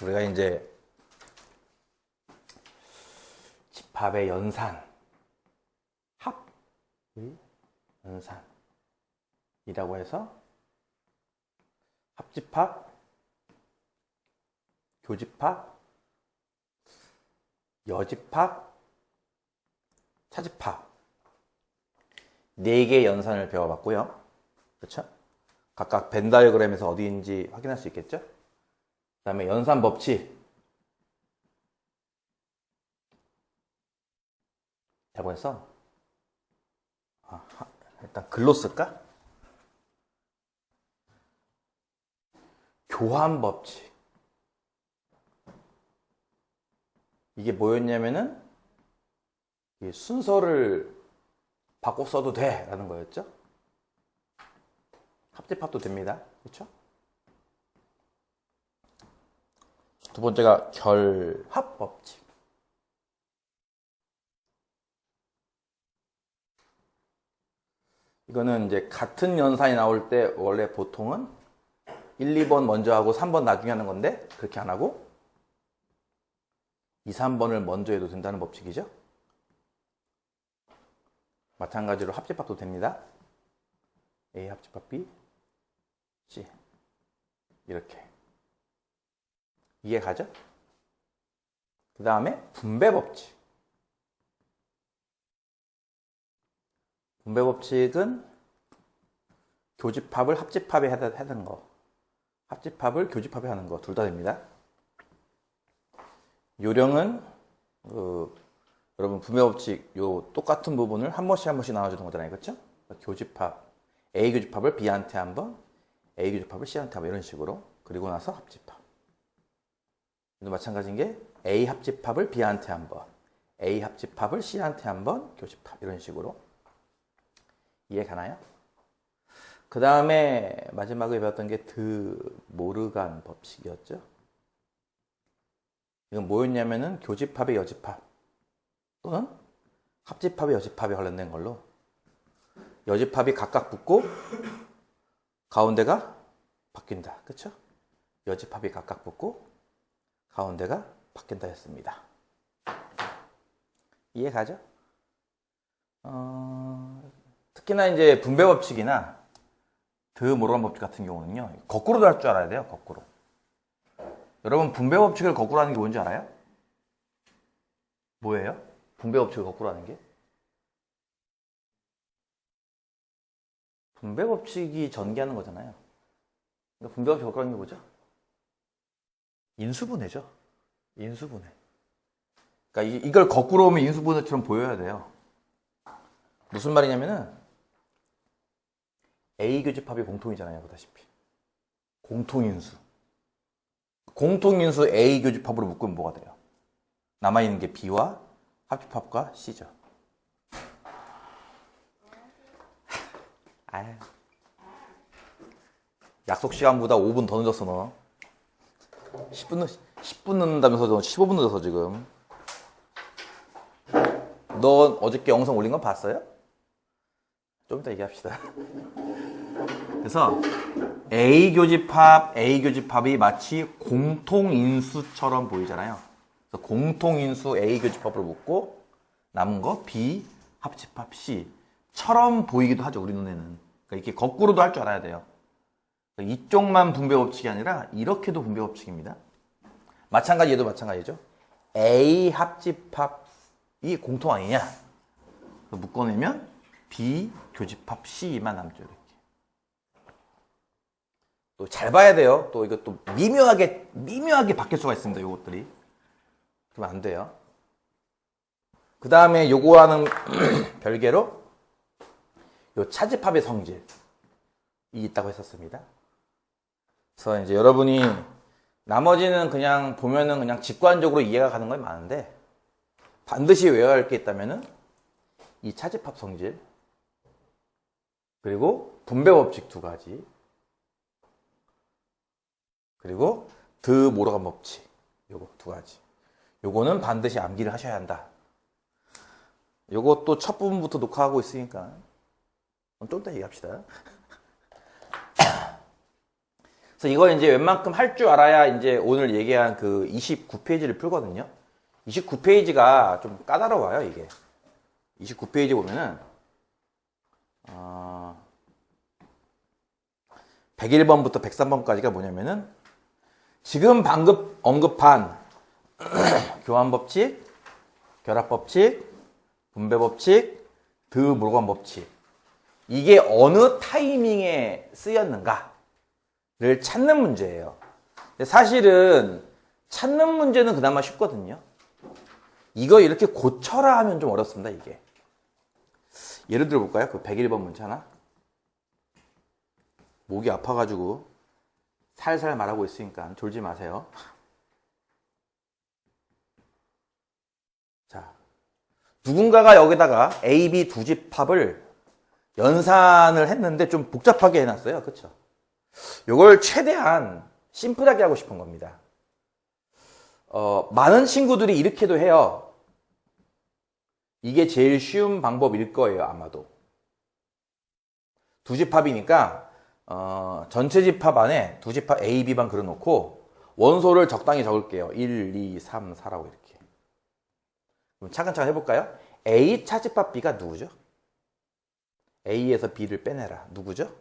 우리가 이제 집합의 연산, 합의 연산이라고 해서 합집합, 교집합, 여집합, 차집합 4개의 연산을 배워봤고요. 그렇죠? 각각 벤 다이어그램에서 어디인지 확인할 수 있겠죠? 그 다음에 연산 법칙. 라고 해서 일단 글로 쓸까? 교환 법칙. 이게 뭐였냐면은 순서를 바꿔 써도 돼 라는 거였죠. 합집합도 됩니다. 그렇죠? 두 번째가 결합 법칙. 이거는 이제 같은 연산이 나올 때 원래 보통은 1, 2번 먼저 하고 3번 나중에 하는 건데 그렇게 안 하고 2, 3번을 먼저 해도 된다는 법칙이죠. 마찬가지로 합집합도 됩니다. A 합집합 B, C 이렇게 이해 가죠? 그 다음에 분배 법칙. 분배 법칙은 교집합을 합집합에 하는 거, 합집합을 교집합에 하는 거 둘 다 됩니다. 요령은 여러분 분배 법칙 요 똑같은 부분을 한 번씩 나눠주는 거잖아요. 그렇죠? 교집합 A 교집합을 B한테 한 번, A 교집합을 C한테 한 번 이런 식으로. 그리고 나서 합집합. 마찬가지인 게 A 합집합을 B한테 한 번, A 합집합을 C한테 한 번, 교집합 이런 식으로. 이해 가나요? 그 다음에 마지막에 배웠던 게 드 모르간 법칙이었죠. 이건 뭐였냐면은 교집합의 여집합 또는 합집합의 여집합에 관련된 걸로 여집합이 각각 붙고 가운데가 바뀐다. 그쵸? 여집합이 각각 붙고 가운데가 바뀐다 했습니다. 이해 가죠? 특히나 이제 분배 법칙이나 드 모르간 법칙 같은 경우는요, 거꾸로도 할 줄 알아야 돼요. 거꾸로. 여러분 분배 법칙을 거꾸로 하는 게 뭔지 알아요? 뭐예요? 분배 법칙을 거꾸로 하는 게? 분배 법칙이 전개하는 거잖아요. 그러니까 분배 법칙 거꾸로 하는 게 뭐죠? 인수분해죠. 인수분해. 그러니까 이걸 거꾸로 오면 인수분해처럼 보여야 돼요. 무슨 말이냐면은 A 교집합이 공통이잖아요. 보다시피. 공통인수. 공통인수 A 교집합으로 묶으면 뭐가 돼요? 남아있는 게 B와 합집합과 C죠. 아유. 약속 시간보다 5분 더 늦었어, 너. 10분 늦는다면서 너 15분 늦어서 지금. 너 어저께 영상 올린 거 봤어요? 좀 이따 얘기합시다. 그래서 A 교집합이 마치 공통인수처럼 보이잖아요. 그래서 공통인수 A 교집합으로 묶고 남은 거 B 합집합 C처럼 보이기도 하죠. 우리 눈에는. 그러니까 이렇게 거꾸로도 할 줄 알아야 돼요. 그러니까 이쪽만 분배 법칙이 아니라 이렇게도 분배 법칙입니다. 마찬가지 얘도 마찬가지죠. A 합집합이 공통 아니냐? 묶어내면 B 교집합 C만 남죠. 이렇게. 또 잘 봐야 돼요. 또 이것도 미묘하게 바뀔 수가 있습니다. 요것들이. 그러면 안 돼요. 그 다음에 요거와는 별개로 요 차집합의 성질이 있다고 했었습니다. 그래서 이제 여러분이 나머지는 그냥 보면은 그냥 직관적으로 이해가 가는 건 많은데 반드시 외워야 할 게 있다면은 이 차집합 성질 그리고 분배 법칙 2가지 그리고 드 모르간 법칙 요거 2가지 요거는 반드시 암기를 하셔야 한다. 요것도 첫 부분부터 녹화하고 있으니까 좀 이따 얘기합시다. 그래서 이거 이제 웬만큼 할 줄 알아야 이제 오늘 얘기한 그 29페이지를 풀거든요. 29페이지가 좀 까다로워요, 이게. 29페이지 보면은, 101번부터 103번까지가 뭐냐면은, 지금 방금 언급한 교환법칙, 결합법칙, 분배법칙, 드모르간 법칙. 이게 어느 타이밍에 쓰였는가를 찾는 문제예요. 근데 사실은 찾는 문제는 그나마 쉽거든요. 이거 이렇게 고쳐라 하면 좀 어렵습니다, 이게. 예를 들어 볼까요? 그 101번 문제 하나. 목이 아파가지고 살살 말하고 있으니까 졸지 마세요. 자, 누군가가 여기다가 A, B 두 집합을 연산을 했는데 좀 복잡하게 해놨어요. 그쵸? 이걸 최대한 심플하게 하고 싶은 겁니다. 많은 친구들이 이렇게도 해요. 이게 제일 쉬운 방법일 거예요, 아마도. 두 집합이니까 전체 집합 안에 두 집합 A, B만 그려놓고 원소를 적당히 적을게요. 1, 2, 3, 4라고 이렇게. 그럼 차근차근 해볼까요? A 차집합 B가 누구죠? A에서 B를 빼내라. 누구죠?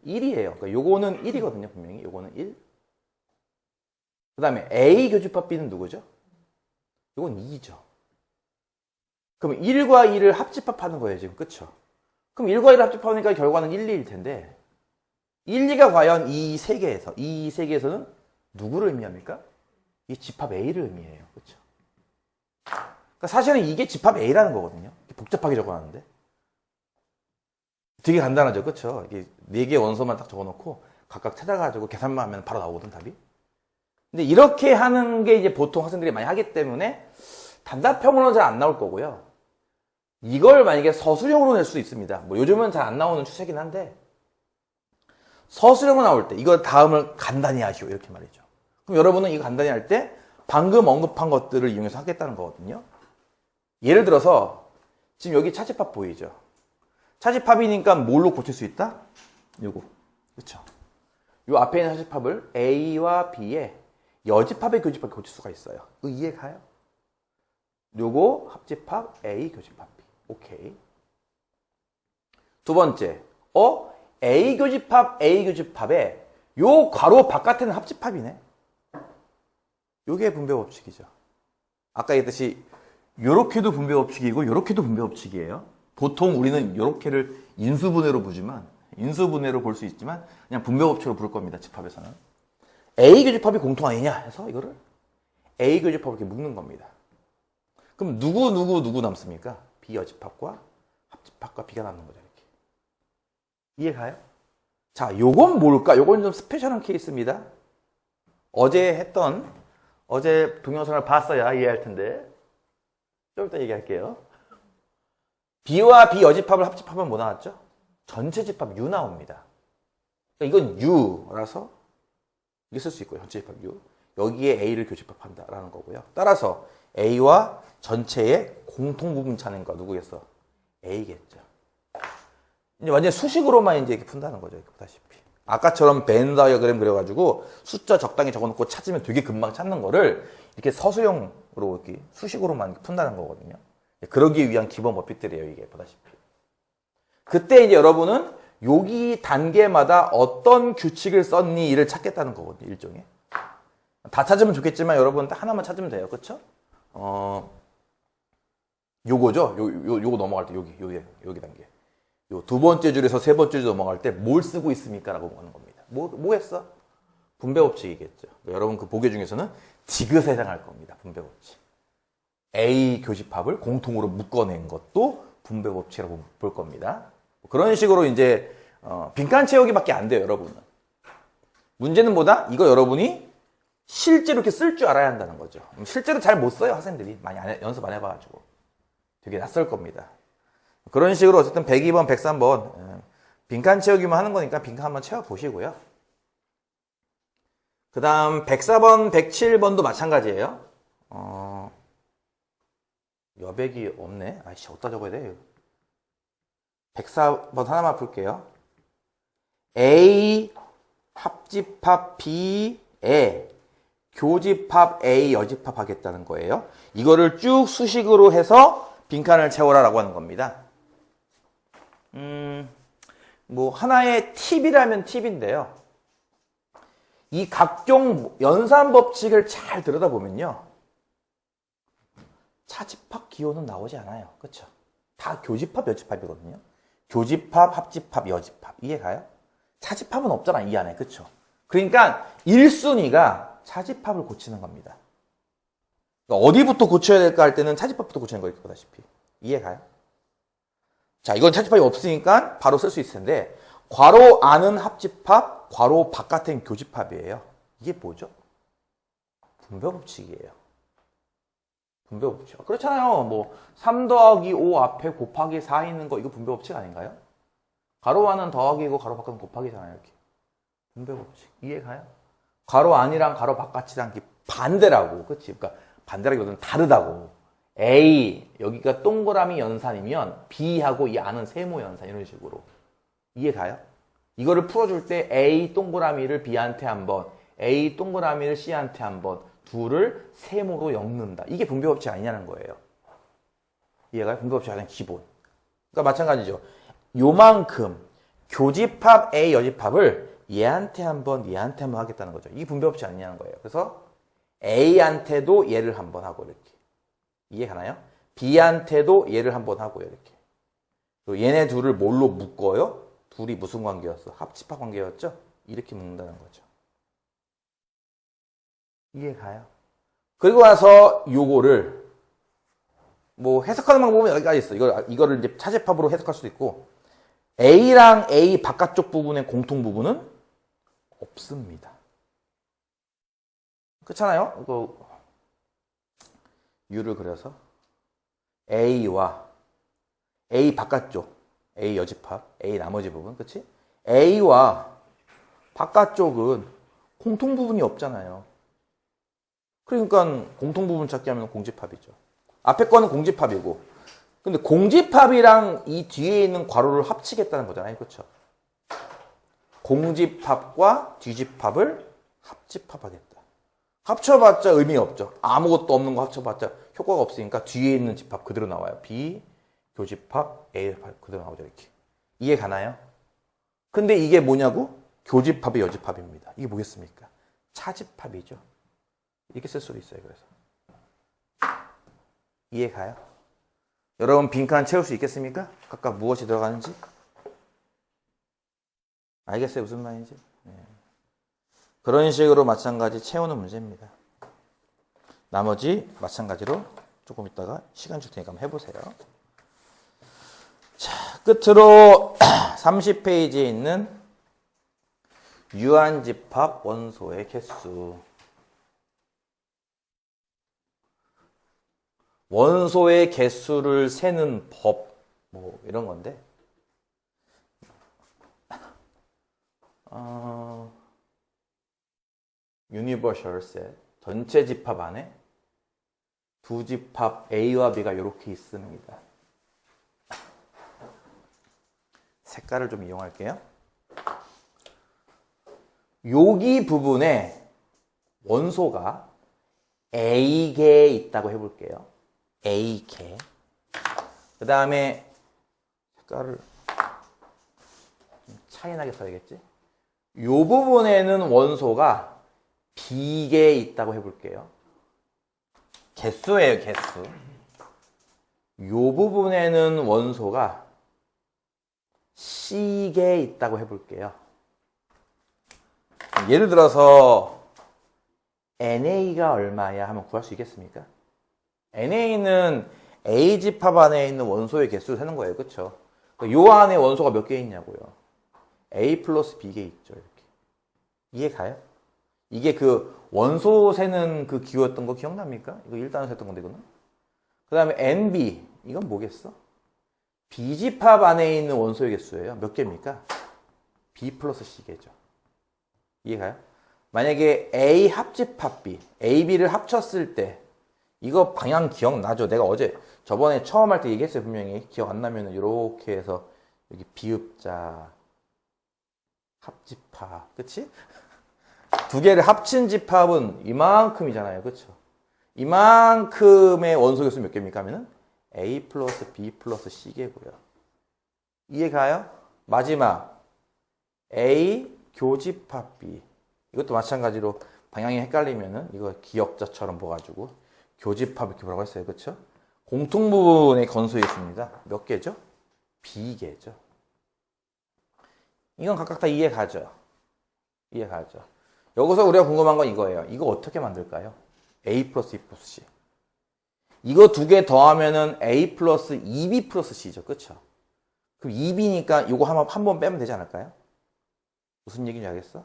1이에요. 그러니까 요거는 1이거든요, 분명히. 요거는 1. 그 다음에 A 교집합 B는 누구죠? 요건 2죠. 그럼 1과 2를 합집합하는 거예요, 지금. 그쵸? 그럼 1과 1을 합집합하니까 결과는 1, 2일 텐데 1, 2가 과연 이 세 개에서는 누구를 의미합니까? 이 집합 A를 의미해요. 그쵸? 그러니까 사실은 이게 집합 A라는 거거든요. 복잡하게 적어놨는데. 되게 간단하죠. 그쵸? 이게 4개 원소만 딱 적어놓고 각각 찾아가지고 계산만 하면 바로 나오거든, 답이. 근데 이렇게 하는 게 이제 보통 학생들이 많이 하기 때문에 단답형으로는 잘 안 나올 거고요. 이걸 만약에 서술형으로 낼 수 있습니다. 뭐 요즘은 잘 안 나오는 추세긴 한데 서술형으로 나올 때 이거 다음을 간단히 하시오. 이렇게 말이죠. 그럼 여러분은 이거 간단히 할 때 방금 언급한 것들을 이용해서 하겠다는 거거든요. 예를 들어서 지금 여기 차집합 보이죠? 차집합이니까 뭘로 고칠 수 있다? 요거. 그쵸? 요 앞에 있는 차집합을 A와 B의 여집합의 교집합에 고칠 수가 있어요. 이거 이해 가요? 요거 합집합 A 교집합 B. 오케이. 두 번째. A 교집합에 요 괄호 바깥에는 합집합이네. 요게 분배법칙이죠. 아까 얘기했듯이 요렇게도 분배법칙이고 요렇게도 분배법칙이에요. 보통 우리는 요렇게를 인수분해로 보지만 인수분해로 볼 수 있지만 그냥 분배법칙으로 부를 겁니다. 집합에서는. A 교집합이 공통 아니냐 해서 이거를 A 교집합을 이렇게 묶는 겁니다. 그럼 누구 남습니까? B 여집합과 합집합과 B가 남는 거죠. 이렇게. 이해 가요? 자, 요건 뭘까? 요건 좀 스페셜한 케이스입니다. 어제 동영상을 봤어야 이해할 텐데 좀 이따 얘기할게요. B와 B 여집합을 합집합하면 뭐 나왔죠? 전체 집합 U 나옵니다. 그러니까 이건 U라서 이게 쓸 수 있고요. 전체 집합 U. 여기에 A를 교집합한다라는 거고요. 따라서 A와 전체의 공통 부분 찾는 거 누구겠어? A겠죠. 이제 완전 수식으로만 이제 이렇게 푼다는 거죠. 이렇게 보다시피. 아까처럼 벤 다이어그램 그려가지고 숫자 적당히 적어놓고 찾으면 되게 금방 찾는 거를 이렇게 서술형으로 이렇게 수식으로만 푼다는 거거든요. 그러기 위한 기본 법칙들이에요. 이게 보다시피. 그때 이제 여러분은 여기 단계마다 어떤 규칙을 썼니를 찾겠다는 거거든요. 일종의. 다 찾으면 좋겠지만 여러분 딱 하나만 찾으면 돼요. 그쵸? 요거죠? 요거 넘어갈 때 여기 단계. 요 두 번째 줄에서 세 번째 줄 넘어갈 때 뭘 쓰고 있습니까? 라고 하는 겁니다. 뭐 했어? 분배법칙이겠죠. 그러니까 여러분 그 보기 중에서는 지그세 해당할 겁니다. 분배법칙. A 교집합을 공통으로 묶어낸 것도 분배법칙이라고 볼 겁니다. 그런 식으로 이제 빈칸 채우기밖에 안 돼요, 여러분은. 문제는 뭐다? 이거 여러분이 실제로 이렇게 쓸 줄 알아야 한다는 거죠. 실제로 잘 못 써요, 학생들이. 많이 연습 안 해봐가지고. 되게 낯설 겁니다. 그런 식으로 어쨌든 102번, 103번 빈칸 채우기만 하는 거니까 빈칸 한번 채워보시고요. 그 다음 104번, 107번도 마찬가지예요. 여백이 없네. 아이씨, 어디다 적어야 돼? 104번 하나만 풀게요. A 합집합 B에 교집합 A 여집합 하겠다는 거예요. 이거를 쭉 수식으로 해서 빈칸을 채워라라고 하는 겁니다. 뭐 하나의 팁이라면 팁인데요. 이 각종 연산 법칙을 잘 들여다보면요. 차집합 기호는 나오지 않아요. 그렇죠? 다 교집합, 여집합이거든요. 교집합, 합집합, 여집합. 이해가요? 차집합은 없잖아, 이 안에. 그렇죠? 그러니까 1순위가 차집합을 고치는 겁니다. 그러니까 어디부터 고쳐야 될까 할 때는 차집합부터 고치는 거예요. 보다시피. 이해가요? 자, 이건 차집합이 없으니까 바로 쓸 수 있을 텐데 괄호 안은 합집합, 괄호 바깥은 교집합이에요. 이게 뭐죠? 분배법칙이에요. 분배법칙. 그렇잖아요. 뭐 3 더하기 5 앞에 곱하기 4 있는 거 이거 분배법칙 아닌가요? 괄호 안은 더하기고 괄호 바깥은 곱하기잖아요. 이렇게. 분배법칙. 이해가요? 괄호 안이랑 괄호 바깥이랑 반대라고. 그치? 그러니까 반대라기보다는 다르다고. A, 여기가 동그라미 연산이면 B하고 이 안은 세모 연산 이런 식으로. 이해가요? 이거를 풀어줄 때 A 동그라미를 B한테 한 번, A 동그라미를 C한테 한 번, 둘을 세모로 엮는다. 이게 분배법칙 아니냐는 거예요. 이해가요? 분배법칙 가장 기본. 그러니까 마찬가지죠. 요만큼 교집합 A 여집합을 얘한테 한 번, 얘한테 한 번 하겠다는 거죠. 이게 분배법칙 아니냐는 거예요. 그래서 A한테도 얘를 한 번 하고 이렇게. 이해가나요? B한테도 얘를 한 번 하고요. 이렇게. 그리고 얘네 둘을 뭘로 묶어요? 둘이 무슨 관계였어? 합집합 관계였죠? 이렇게 묶는다는 거죠. 이해가요? 그리고 나서 요거를 뭐 해석하는 방법은 여기까지 있어. 이거를 이제 차집합으로 해석할 수도 있고 A랑 A 바깥쪽 부분의 공통 부분은 없습니다. 그렇잖아요? 이거 U를 그려서 A와 A 바깥쪽, A 여집합, A 나머지 부분, 그치? A와 바깥쪽은 공통 부분이 없잖아요. 그러니까 공통 부분 찾기 하면 공집합이죠. 앞에 거는 공집합이고, 근데 공집합이랑 이 뒤에 있는 괄호를 합치겠다는 거잖아요. 그렇죠? 공집합과 뒤집합을 합집합하겠다. 합쳐봤자 의미 없죠. 아무것도 없는 거 합쳐봤자 효과가 없으니까 뒤에 있는 집합 그대로 나와요. B, 교집합, A 그대로 나오죠. 이렇게. 이해 가나요? 근데 이게 뭐냐고? 교집합의 여집합입니다. 이게 뭐겠습니까? 차집합이죠. 이렇게 쓸 수도 있어요. 그래서. 이해 가요? 여러분 빈칸 채울 수 있겠습니까? 각각 무엇이 들어가는지? 알겠어요? 무슨 말인지? 네. 그런 식으로 마찬가지 채우는 문제입니다. 나머지 마찬가지로 조금 있다가 시간 줄 테니까 한번 해보세요. 자, 끝으로 30페이지에 있는 유한집합 원소의 개수. 원소의 개수를 세는 법, 뭐 이런 건데 유니버셜 셋, 전체 집합 안에 두 집합 A와 B가 이렇게 있습니다. 색깔을 좀 이용할게요. 여기 부분에 원소가 A개에 있다고 해볼게요. A개. 그 다음에 색깔을 차이나게 써야겠지? 이 부분에는 원소가 B개에 있다고 해볼게요. 개수예요, 개수. 이 부분에는 원소가 C개에 있다고 해볼게요. 예를 들어서 NA가 얼마야 하면 구할 수 있겠습니까? NA는 A집합 안에 있는 원소의 개수를 세는 거예요. 그쵸? 요 안에 원소가 몇 개 있냐고요. A 플러스 B개 있죠. 이렇게. 이해 가요? 이게 그 원소 세는 그 기호였던 거 기억납니까? 이거 1단원 했던 건데, 이거는. 그 다음에 NB. 이건 뭐겠어? B집합 안에 있는 원소의 개수예요. 몇 개입니까? B 플러스 C개죠. 이해 가요? 만약에 A 합집합 B, A, B를 합쳤을 때 이거 방향 기억나죠? 내가 어제 저번에 처음 할 때 얘기했어요. 분명히 기억 안 나면 이렇게 해서 여기 비읍자 합집합. 그치? 두 개를 합친 집합은 이만큼이잖아요. 그쵸? 이만큼의 원소 개수 몇 개입니까? 하면은 A 플러스 B 플러스 C개고요. 이해가요? 마지막 A 교집합 B. 이것도 마찬가지로 방향이 헷갈리면은 이거 기역자처럼 봐가지고 교집합 이렇게 뭐라고 했어요. 그쵸? 공통부분의 건수이겠습니다. 몇 개죠? B개죠. 이건 각각 다 이해가죠? 이해가죠? 여기서 우리가 궁금한 건 이거예요. 이거 어떻게 만들까요? A 플러스 B 플러스 C. 이거 두 개 더하면은 A 플러스 2B 플러스 C죠. 그쵸? 그럼 2B니까 이거 한 번 빼면 되지 않을까요? 무슨 얘기인지 알겠어?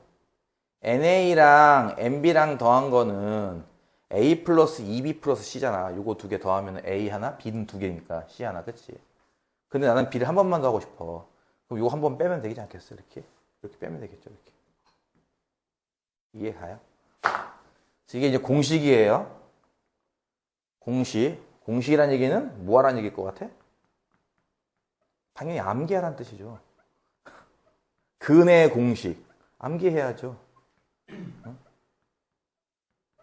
NA랑 NB랑 더한 거는 A 플러스 2B 플러스 C잖아. 이거 두 개 더하면 A 하나, B는 두 개니까 C 하나, 그치? 근데 나는 B를 한 번만 더 하고 싶어. 그럼 이거 한 번 빼면 되지 않겠어? 이렇게? 이렇게 빼면 되겠죠? 이렇게. 이해가요? 이게 이제 공식이에요. 공식. 공식이란 얘기는 뭐 하라는 얘기일 것 같아? 당연히 암기하라는 뜻이죠. 근의 공식. 암기해야죠. 어?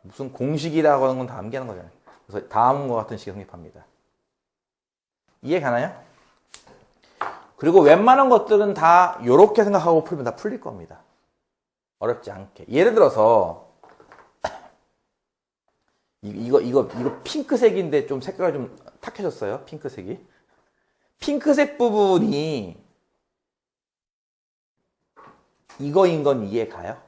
무슨 공식이라고 하는 건 다 암기하는 거잖아요. 그래서 다음과 같은 식이 성립합니다. 이해 가나요? 그리고 웬만한 것들은 다 이렇게 생각하고 풀면 다 풀릴 겁니다. 어렵지 않게. 예를 들어서 이거 핑크색인데 좀 색깔이 좀 탁해졌어요. 핑크색이. 핑크색 부분이 이거인 건 이해 가요?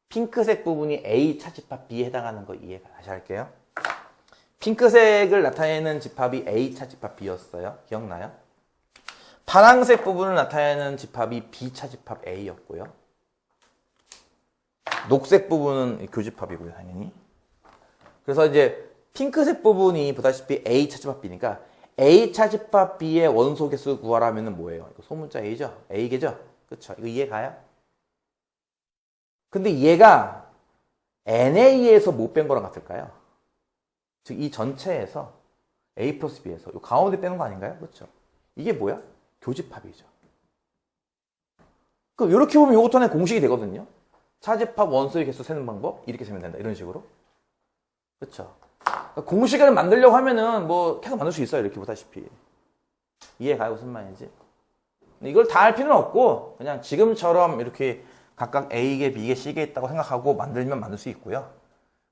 핑크색 부분이 A 차집합 B에 해당하는 거 이해 다시 할게요. 핑크색을 나타내는 집합이 A 차집합 B였어요. 기억나요? 파란색 부분을 나타내는 집합이 B 차집합 A였고요. 녹색 부분은 교집합이고요, 당연히. 그래서 이제 핑크색 부분이 보다시피 A 차집합 B니까 A 차집합 B의 원소 개수 구하라면은 뭐예요? 이거 소문자 A죠? A개죠? 그쵸? 이거 이해 가요? 근데 얘가 NA에서 못 뺀 거랑 같을까요? 즉, 이 전체에서 A 플러스 B에서 이 가운데 빼는 거 아닌가요? 그렇죠? 이게 뭐야? 교집합이죠. 그럼 이렇게 보면 이것도 하나의 공식이 되거든요. 차집합 원소의 개수 세는 방법 이렇게 세면 된다. 이런 식으로. 그렇죠? 그러니까 공식을 만들려고 하면은 뭐 계속 만들 수 있어요. 이렇게 보다시피. 이해가요? 무슨 말인지. 이걸 다 할 필요는 없고 그냥 지금처럼 이렇게 각각 A개, B개, C개 있다고 생각하고 만들면 만들 수 있고요.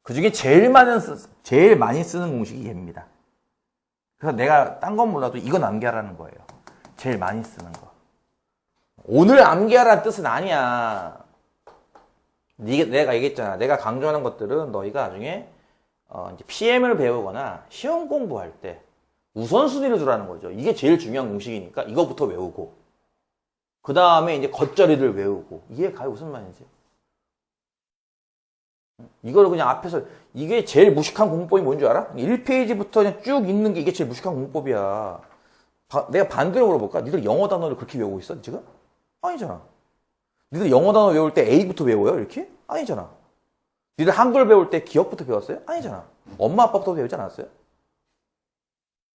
그 중에 제일 많이 쓰는 공식이 얘입니다. 그래서 내가 딴 건 몰라도 이건 암기하라는 거예요. 제일 많이 쓰는 거. 오늘 암기하라는 뜻은 아니야. 내가 얘기했잖아. 내가 강조하는 것들은 너희가 나중에 이제 PM을 배우거나 시험 공부할 때 우선순위를 두라는 거죠. 이게 제일 중요한 공식이니까 이거부터 외우고 그 다음에 이제 겉절이를 외우고 이해가요? 무슨 말인지. 이걸 그냥 앞에서 이게 제일 무식한 공법이 뭔지 알아? 1페이지부터 그냥 쭉 읽는 게 이게 제일 무식한 공법이야. 내가 반대로 물어볼까? 니들 영어 단어를 그렇게 외우고 있어? 지금? 아니잖아. 니들 영어 단어 외울 때 A부터 외워요? 이렇게? 아니잖아. 니들 한글 배울 때 기억부터 배웠어요? 아니잖아. 엄마 아빠부터 배우지 않았어요?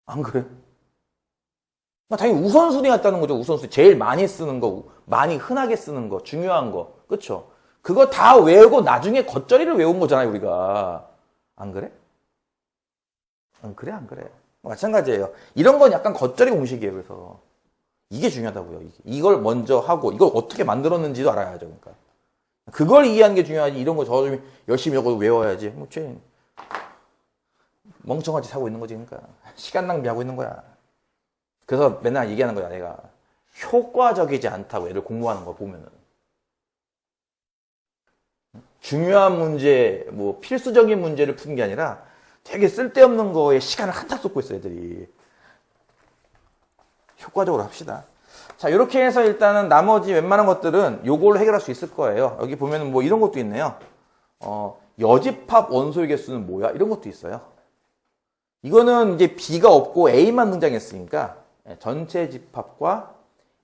안 그래? 당연히 우선순위가 있다는 거죠. 우선순위. 제일 많이 쓰는 거, 많이 흔하게 쓰는 거, 중요한 거. 그쵸? 그거 다 외우고 나중에 겉절이를 외운 거잖아요, 우리가. 안 그래? 안 그래, 안 그래. 마찬가지예요. 이런 건 약간 겉절이 공식이에요, 그래서. 이게 중요하다고요. 이걸 먼저 하고, 이걸 어떻게 만들었는지도 알아야죠, 그러니까. 그걸 이해하는 게 중요하지. 이런 거 저 좀 열심히 적어도 외워야지. 뭐, 쟤 멍청하지 사고 있는 거지, 그러니까. 시간 낭비하고 있는 거야. 그래서 맨날 얘기하는 거야, 내가. 효과적이지 않다고, 애들 공부하는 거 보면은. 중요한 문제, 뭐, 필수적인 문제를 푸는 게 아니라 되게 쓸데없는 거에 시간을 한참 쏟고 있어, 애들이. 효과적으로 합시다. 자, 이렇게 해서 일단은 나머지 웬만한 것들은 요걸로 해결할 수 있을 거예요. 여기 보면은 뭐 이런 것도 있네요. 여집합 원소의 개수는 뭐야? 이런 것도 있어요. 이거는 이제 B가 없고 A만 등장했으니까 전체 집합과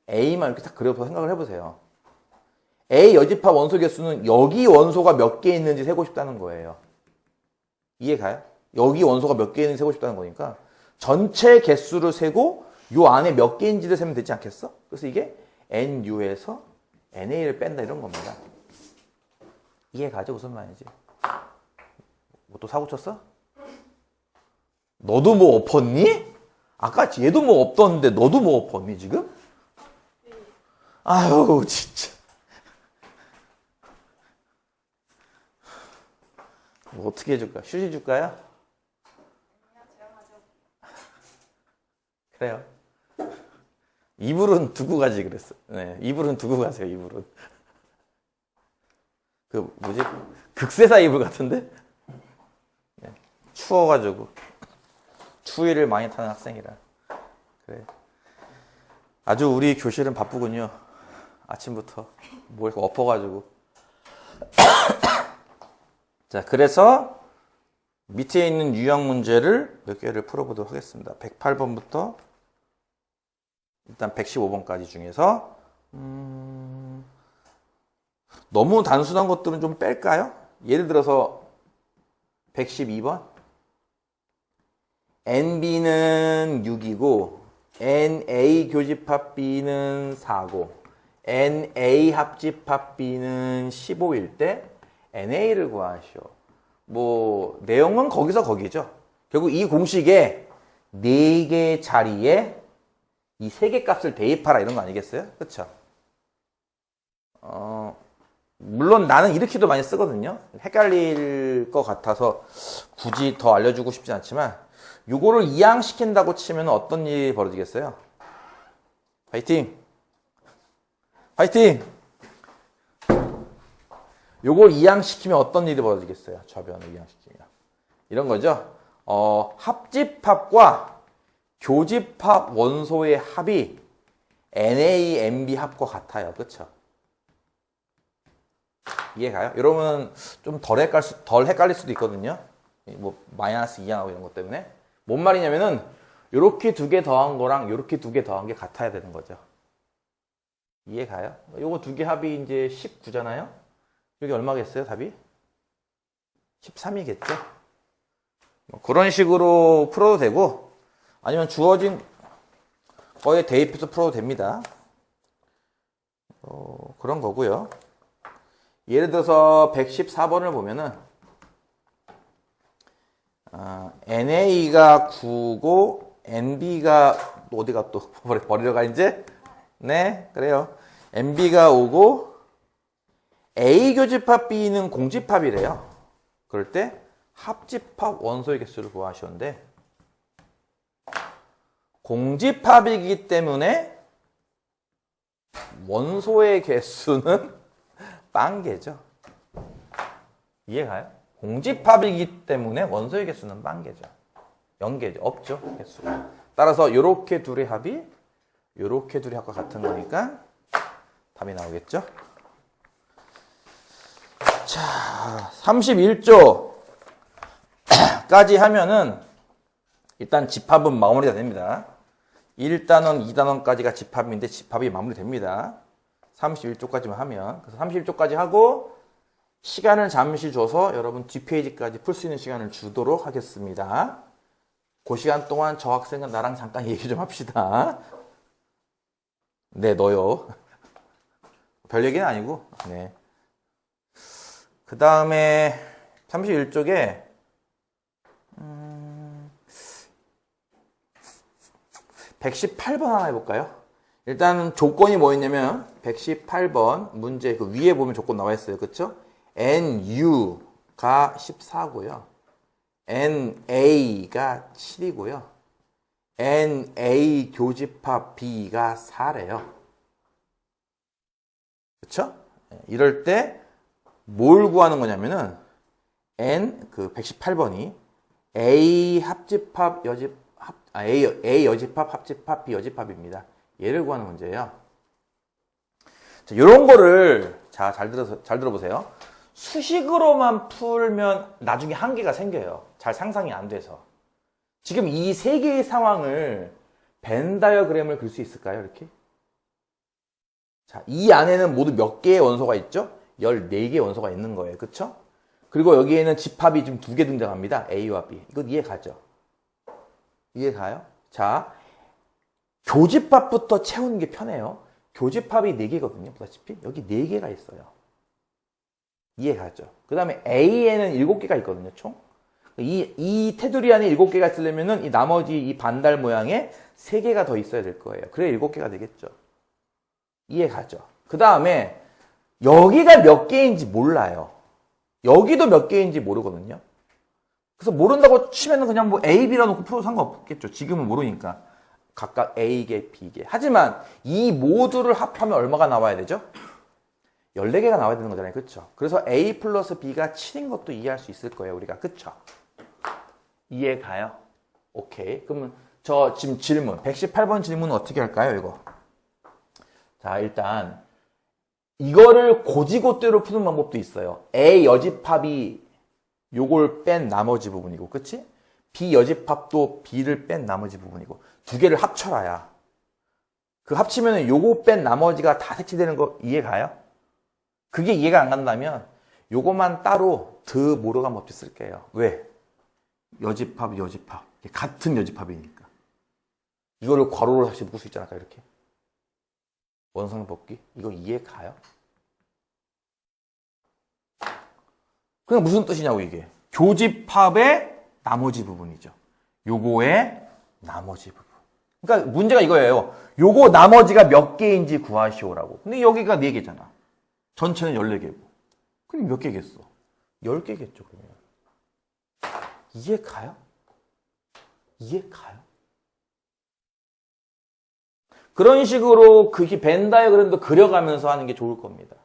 A만 이렇게 딱 그려서 생각을 해보세요. A 여집합 원소 개수는 여기 원소가 몇 개 있는지 세고 싶다는 거예요. 이해가요? 여기 원소가 몇 개 있는지 세고 싶다는 거니까 전체 개수를 세고 요 안에 몇 개인지를 세면 되지 않겠어? 그래서 이게 NU에서 NA를 뺀다 이런 겁니다. 이해가죠? 무슨 말인지. 뭐 또 사고 쳤어? 너도 뭐 엎었니? 아까 얘도 뭐 엎었는데 너도 뭐 엎었니 지금? 아유 진짜. 뭐 어떻게 해줄까? 휴지 줄까요? 그래요. 이불은 두고 가지 그랬어. 네, 이불은 두고 가세요. 이불은. 그 뭐지? 극세사 이불 같은데? 네, 추워가지고 추위를 많이 타는 학생이라. 그래. 아주 우리 교실은 바쁘군요. 아침부터 뭘 엎어가지고. 자, 그래서 밑에 있는 유형 문제를 몇 개를 풀어보도록 하겠습니다. 108번부터 일단 115번까지 중에서 너무 단순한 것들은 좀 뺄까요? 예를 들어서 112번 NB는 6이고 NA 교집합 B는 4고 NA 합집합 B는 15일 때 NA를 구하시오. 뭐 내용은 거기서 거기죠. 결국 이 공식에 4개 자리에 이 3개 값을 대입하라 이런 거 아니겠어요? 그렇죠? 물론 나는 이렇게도 많이 쓰거든요. 헷갈릴 것 같아서 굳이 더 알려주고 싶진 않지만 요거를 이항시킨다고 치면 어떤 일이 벌어지겠어요? 파이팅! 파이팅! 요걸 이항시키면 어떤 일이 벌어지겠어요? 저변을 이항시키면. 이런 거죠. 합집합과 교집합 원소의 합이 NA-NB 합과 같아요. 그쵸? 이해가요? 여러분 좀 덜 헷갈릴 수도 있거든요. 뭐 마이너스 2항하고 이런 것 때문에. 뭔 말이냐면은 요렇게 2개 더한 거랑 요렇게 2개 더한 게 같아야 되는 거죠. 이해가요? 요거 2개 합이 이제 19잖아요? 여기 얼마겠어요, 답이? 13이겠죠? 뭐 그런 식으로 풀어도 되고, 아니면 주어진 거에 대입해서 풀어도 됩니다. 그런 거고요. 예를 들어서 114번을 보면은, NA가 9고, NB가, 어디가 또 버리러 가, 이제? 네, 그래요. NB가 5고, A 교집합 B는 공집합이래요. 그럴 때 합집합 원소의 개수를 구하시는데 공집합이기 때문에 원소의 개수는 빵개죠. 이해가요? 공집합이기 때문에 원소의 개수는 빵개죠. 0개죠. 없죠. 개수가. 따라서 요렇게 둘의 합이 요렇게 둘의 합과 같은 거니까 답이 나오겠죠. 자, 31조까지 하면은 일단 집합은 마무리가 됩니다. 1단원, 2단원까지가 집합인데 집합이 마무리됩니다. 31조까지만 하면. 그래서 31조까지 하고 시간을 잠시 줘서 여러분 뒷페이지까지 풀 수 있는 시간을 주도록 하겠습니다. 그 시간 동안 저 학생은 나랑 잠깐 얘기 좀 합시다. 네, 너요. 별 얘기는 아니고. 네. 그 다음에 31쪽에 118번 하나 해볼까요? 일단 조건이 뭐였냐면 118번 문제 그 위에 보면 조건 나와 있어요. 그쵸? NU가 14고요. NA가 7이고요. NA 교집합 B가 4래요. 그쵸? 이럴 때 뭘 구하는 거냐면은 그 118번이 A 합집합 A 여집합 합집합 B 여집합입니다. 얘를 구하는 문제예요. 자, 요런 거를 잘 들어보세요. 수식으로만 풀면 나중에 한계가 생겨요. 잘 상상이 안 돼서. 지금 이 세 개의 상황을 벤 다이어그램을 그릴 수 있을까요? 이렇게. 자, 이 안에는 모두 몇 개의 원소가 있죠? 14개의 원소가 있는 거예요. 그쵸? 그리고 여기에는 집합이 좀 2개 등장합니다. A와 B. 이건 이해가죠? 이해가요? 자, 교집합부터 채우는 게 편해요. 교집합이 4개거든요. 보다시피 여기 4개가 있어요. 이해가죠? 그 다음에 A에는 7개가 있거든요. 총. 이 테두리 안에 7개가 있으려면은 이 나머지 이 반달 모양에 3개가 더 있어야 될 거예요. 그래 7개가 되겠죠. 이해가죠? 그 다음에 여기가 몇 개인지 몰라요. 여기도 몇 개인지 모르거든요. 그래서 모른다고 치면은 그냥 뭐 A, B라 놓고 풀어도 상관없겠죠. 지금은 모르니까. 각각 A개, B개. 하지만 이 모두를 합하면 얼마가 나와야 되죠? 14개가 나와야 되는 거잖아요. 그쵸? 그래서 A 플러스 B가 7인 것도 이해할 수 있을 거예요. 우리가. 그쵸? 이해가요? 오케이. 그러면 저 지금 질문. 118번 질문은 어떻게 할까요? 이거. 자, 일단 이거를 고지고대로 푸는 방법도 있어요. A 여집합이 요걸 뺀 나머지 부분이고, 그치? B 여집합도 B를 뺀 나머지 부분이고, 두 개를 합쳐라야. 그 합치면 요거 뺀 나머지가 다 색칠되는 거 이해가요? 그게 이해가 안 간다면 요거만 따로 더 모르간 법칙 쓸게요. 왜? 여집합, 여집합. 같은 여집합이니까. 이거를 괄호로 다시 묶을 수 있잖아. 이렇게. 원상 복귀. 이거 이해가요? 그냥 무슨 뜻이냐고 이게. 교집합의 나머지 부분이죠. 요거의 나머지 부분. 그러니까 문제가 이거예요. 요거 나머지가 몇 개인지 구하시오라고. 근데 여기가 4개잖아. 전체는 14개고. 그럼 몇 개겠어? 10개겠죠, 그러면. 이해가요? 이해가요? 그런 식으로 그 벤 다이어그램도 그려가면서 하는 게 좋을 겁니다.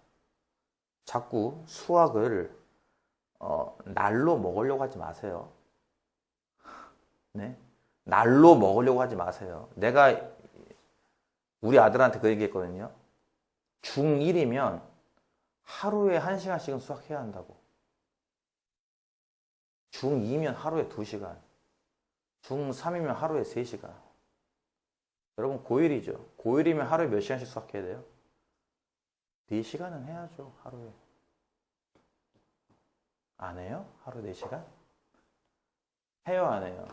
자꾸 수학을 날로 먹으려고 하지 마세요. 네? 날로 먹으려고 하지 마세요. 내가 우리 아들한테 그 얘기했거든요. 중1이면 하루에 1시간씩은 수학해야 한다고. 중2면 하루에 2시간. 중3이면 하루에 3시간. 여러분 고1이죠. 고1이면 하루에 몇 시간씩 수학해야 돼요? 4시간은 해야죠. 하루에. 안 해요? 하루 4시간? 해요, 안 해요?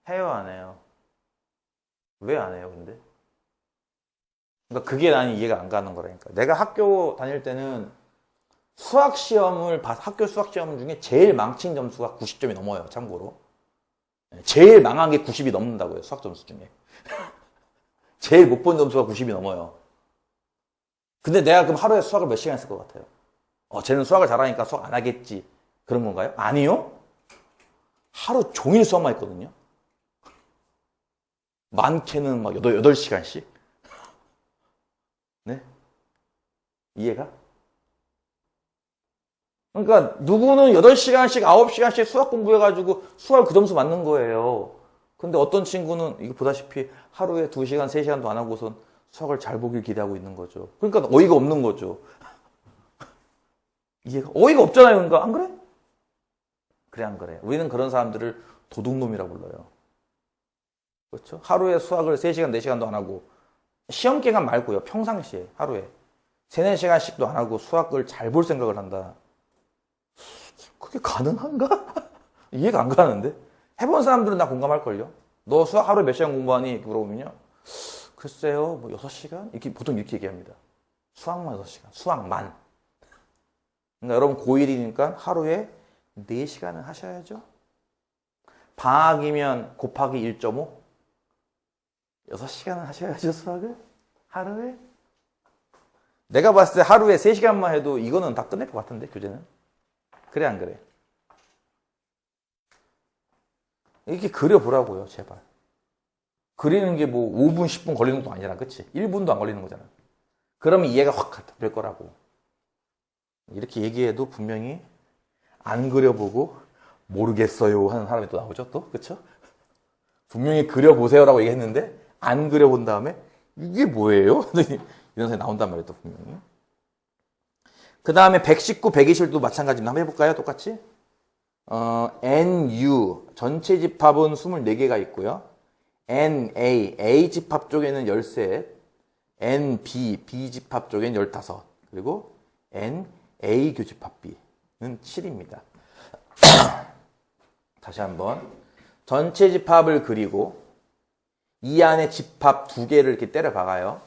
해요, 안 해요? 왜 안 해요, 근데? 그러니까 그게 난 이해가 안 가는 거라니까. 내가 학교 다닐 때는 학교 수학 시험 중에 제일 망친 점수가 90점이 넘어요, 참고로. 제일 망한 게 90이 넘는다고요, 수학 점수 중에. 제일 못 본 점수가 90이 넘어요. 근데 내가 그럼 하루에 수학을 몇 시간 했을 것 같아요? 쟤는 수학을 잘하니까 수학 안 하겠지. 그런 건가요? 아니요. 하루 종일 수학만 했거든요. 많게는 막 8시간씩. 네? 이해가? 그러니까 누구는 8시간씩, 9시간씩 수학 공부해가지고 수학을 그 점수 맞는 거예요. 근데 어떤 친구는 이거 보다시피 하루에 2시간, 3시간도 안 하고선 수학을 잘 보길 기대하고 있는 거죠. 그러니까 어이가 없는 거죠. 이해가? 어이가 없잖아요. 그러니까 안 그래? 그래 안 그래? 우리는 그런 사람들을 도둑놈이라고 불러요. 그렇죠? 하루에 수학을 3시간, 4시간도 안 하고 시험 기간 말고요. 평상시에 하루에 3, 4시간씩도 안 하고 수학을 잘 볼 생각을 한다. 그게 가능한가? 이해가 안 가는데? 해본 사람들은 다 공감할걸요? 너 수학 하루에 몇 시간 공부하니? 이렇게 물어보면요. 글쎄요, 뭐 6시간? 이렇게 보통 이렇게 얘기합니다. 수학만 6시간. 수학만. 그러니까 여러분 고1이니까 하루에 4시간은 하셔야죠. 방학이면 곱하기 1.5? 6시간은 하셔야죠, 수학을? 하루에? 내가 봤을 때 하루에 3시간만 해도 이거는 다 끝낼 것 같은데, 교재는? 그래, 안 그래? 이렇게 그려보라고요, 제발. 그리는 게 뭐 5분, 10분 걸리는 것도 아니잖아, 그치? 1분도 안 걸리는 거잖아. 그러면 이해가 확 될 거라고. 이렇게 얘기해도 분명히 안 그려보고 모르겠어요 하는 사람이 또 나오죠, 또? 그쵸? 분명히 그려보세요라고 얘기했는데 안 그려본 다음에 이게 뭐예요? 이런 생각이 나온단 말이에요, 또 분명히. 그 다음에 119, 120도 마찬가지입니다. 한번 해볼까요? 똑같이? NU, 전체 집합은 24개가 있고요. NA, A 집합 쪽에는 13, NB, B 집합 쪽에는 15, 그리고 NA 교집합 B는 7입니다. 다시 한번. 전체 집합을 그리고 이 안에 집합 2개를 이렇게 때려 박아요.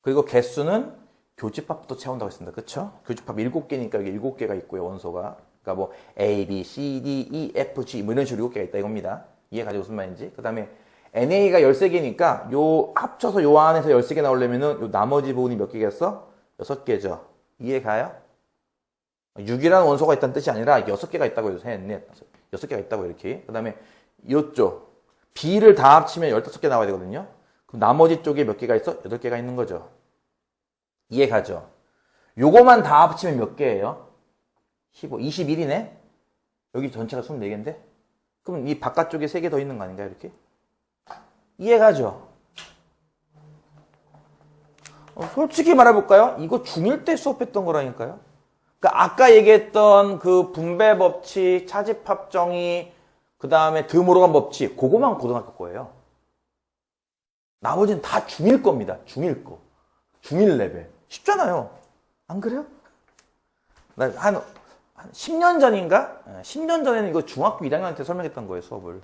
그리고 개수는 교집합도 채운다고 했습니다. 그쵸? 교집합 7개니까 여기 7개가 있고요, 원소가. 그러니까 뭐 A, B, C, D, E, F, G 뭐 이런 식으로 7개가 있다 이겁니다. 이해가죠? 무슨 말인지. 그 다음에 NA가 13개니까 요 합쳐서 요 안에서 13개 나오려면은 요 나머지 부분이 몇 개겠어? 6개죠. 이해가요? 6이라는 원소가 있다는 뜻이 아니라 6개가 있다고 해서 셋, 6개가 있다고 이렇게. 그 다음에 요쪽 B를 다 합치면 15개 나와야 되거든요. 그럼 나머지 쪽에 몇 개가 있어? 8개가 있는 거죠. 이해가죠? 요거만 다 합치면 몇 개예요? 15, 21이네? 여기 전체가 24개인데? 그럼 이 바깥쪽에 3개 더 있는 거 아닌가요? 이렇게? 이해가죠? 솔직히 말해볼까요? 이거 중1 때 수업했던 거라니까요? 그러니까 아까 얘기했던 그 분배 법칙, 차집합 정의, 그 다음에 드모르간 법칙, 그거만 고등학교 거예요. 나머지는 다 중1 겁니다. 중1 거. 중1 레벨. 쉽잖아요. 안 그래요? 나 한 10년 전인가? 10년 전에는 이거 중학교 1학년한테 설명했던 거예요, 수업을.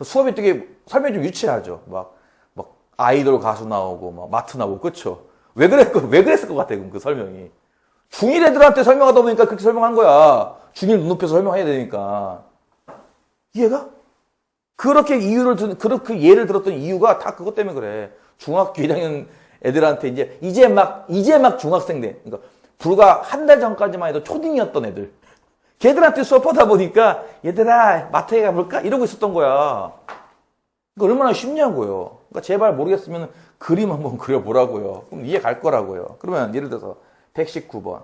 수업이 되게 설명이 좀 유치하죠. 막 아이돌 가수 나오고, 막 마트 나오고, 그쵸? 왜 그랬을 것 같아요, 그 설명이. 중1 애들한테 설명하다 보니까 그렇게 설명한 거야. 중1 눈높여서 설명해야 되니까. 이해가? 그렇게 예를 들었던 이유가 다 그것 때문에 그래. 중학교 1학년 애들한테 이제 막 중학생 돼. 그러니까 불과 한 달 전까지만 해도 초딩이었던 애들. 걔들한테 수업하다 보니까 얘들아 마트에 가볼까? 이러고 있었던 거야. 그러니까 얼마나 쉽냐고요. 그러니까 제발 모르겠으면 그림 한번 그려보라고요. 그럼 이해 갈 거라고요. 그러면 예를 들어서 119번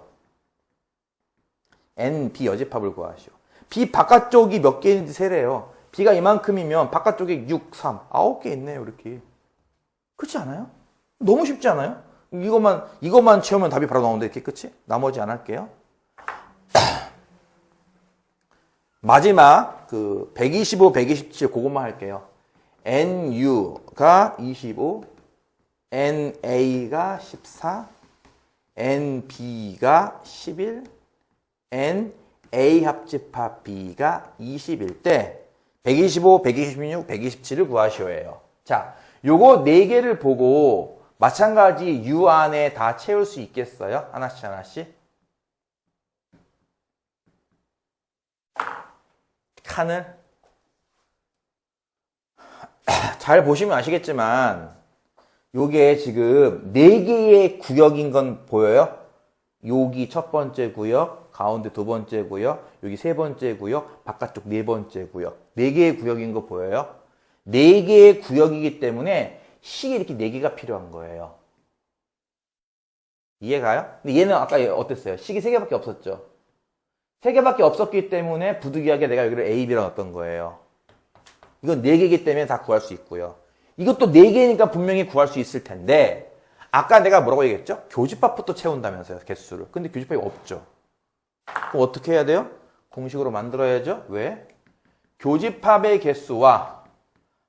N, B 여집합을 구하시오. B 바깥쪽이 몇 개인지 세래요. B가 이만큼이면 바깥쪽에 6, 3, 9개 있네요. 이렇게. 그렇지 않아요? 너무 쉽지 않아요? 이것만 채우면 답이 바로 나오는데 이렇게 끝이? 나머지 안 할게요. 마지막 그 125, 127 그것만 할게요. NU가 25, NA가 14, NB가 11, NA 합집합 B가 20일 때 125, 126, 127을 구하시오예요. 자, 요거 4개를 보고 마찬가지 U 안에 다 채울 수 있겠어요? 하나씩? 칸을? 잘 보시면 아시겠지만 요게 지금 4개의 구역인 건 보여요? 여기 첫 번째 구역, 가운데 두 번째 구역, 여기 세 번째 구역, 바깥쪽 네 번째 구역. 4개의 구역인 거 보여요? 4개의 구역이기 때문에 식이 이렇게 4개가 필요한 거예요. 이해가요? 근데 얘는 아까 어땠어요? 식이 3개밖에 없었죠? 3개밖에 없었기 때문에 부득이하게 내가 여기를 A, B로 넣었던 거예요. 이건 4개이기 때문에 다 구할 수 있고요. 이것도 4개니까 분명히 구할 수 있을 텐데 아까 내가 뭐라고 얘기했죠? 교집합부터 채운다면서요, 개수를. 근데 교집합이 없죠. 그럼 어떻게 해야 돼요? 공식으로 만들어야죠. 왜? 교집합의 개수와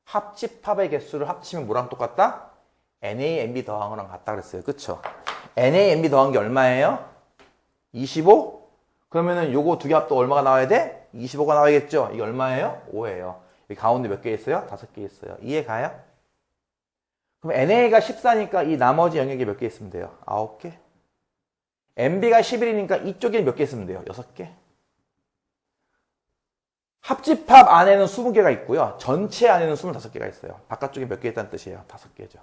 합집합의 개수를 합치면 뭐랑 똑같다? NA, NB 더한 거랑 같다 그랬어요. 그쵸? NA, NB 더한 게 얼마예요? 25? 그러면은 요거 두 개 합도 얼마가 나와야 돼? 25가 나와야겠죠? 이게 얼마예요? 5예요. 여기 가운데 몇 개 있어요? 5개 있어요. 이해 가요? 그럼 NA가 14니까 이 나머지 영역에 몇 개 있으면 돼요? 9개. NB가 11이니까 이쪽에 몇 개 있으면 돼요? 6개. 합집합 안에는 20개가 있고요. 전체 안에는 25개가 있어요. 바깥쪽에 몇 개 있다는 뜻이에요? 5개죠.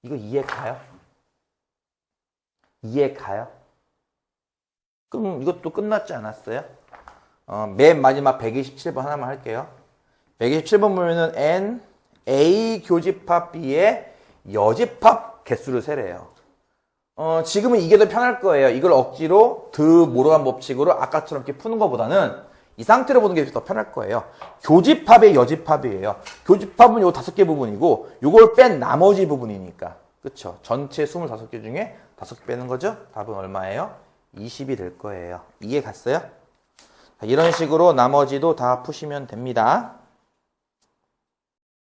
이거 이해 가요? 이해 가요? 그럼 이것도 끝났지 않았어요? 맨 마지막 127번 하나만 할게요. 127번 보면은 N, A 교집합 B의 여집합 개수를 세래요. 지금은 이게 더 편할 거예요. 이걸 억지로 모르간 법칙으로 아까처럼 이렇게 푸는 것보다는 이 상태로 보는 게 더 편할 거예요. 교집합의 여집합이에요. 교집합은 요 5개 부분이고 요걸 뺀 나머지 부분이니까. 그쵸? 전체 25개 중에 5개 빼는 거죠? 답은 얼마예요? 20이 될 거예요. 이해 갔어요? 자, 이런 식으로 나머지도 다 푸시면 됩니다.